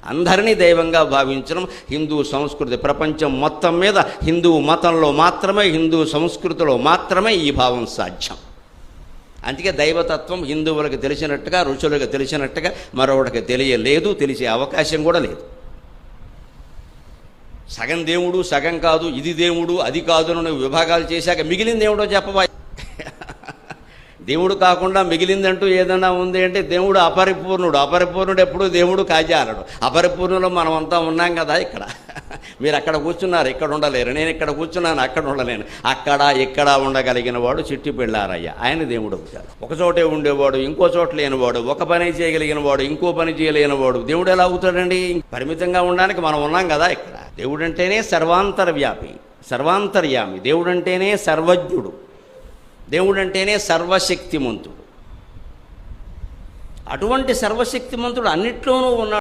అందరినీ దైవంగా భావించడం హిందూ సంస్కృతి. ప్రపంచం మొత్తం మీద హిందూ మతంలో మాత్రమే, హిందూ సంస్కృతిలో మాత్రమే ఈ భావం సాధ్యం. అందుకే దైవతత్వం హిందువులకు తెలిసినట్టుగా, ఋషులకు తెలిసినట్టుగా మరొకటికి తెలియలేదు, తెలిసే అవకాశం కూడా లేదు. సగం దేవుడు, సగం కాదు, ఇది దేవుడు అది కాదు అని విభాగాలు చేశాక మిగిలిన దేవుడో చెప్పబా. దేవుడు కాకుండా మిగిలిందంటూ ఏదైనా ఉంది అంటే దేవుడు అపరిపూర్ణుడు. అపరిపూర్ణుడు ఎప్పుడు దేవుడు కాజాలడు. అపరిపూర్ణులో మనమంతా ఉన్నాం కదా. ఇక్కడ మీరు అక్కడ కూర్చున్నారు, ఇక్కడ ఉండలేరు. నేను ఇక్కడ కూర్చున్నాను, అక్కడ ఉండలేను. అక్కడ ఇక్కడ ఉండగలిగిన వాడు చిట్టి పెళ్ళారయ్య, ఆయన దేవుడు అవుతాడు. ఒకచోటే ఉండేవాడు, ఇంకో చోట లేనివాడు, ఒక పని చేయగలిగిన వాడు, ఇంకో పని చేయలేనివాడు దేవుడు ఎలా అవుతాడండి? పరిమితంగా ఉండడానికి మనం ఉన్నాం కదా ఇక్కడ. దేవుడు అంటేనే సర్వాంతర్వ్యాపి, సర్వాంతర్యామి. దేవుడు అంటేనే సర్వజ్ఞుడు. దేవుడు అంటేనే సర్వశక్తిమంతుడు. అటువంటి సర్వశక్తిమంతుడు అన్నిట్లోనూ ఉన్నాడు.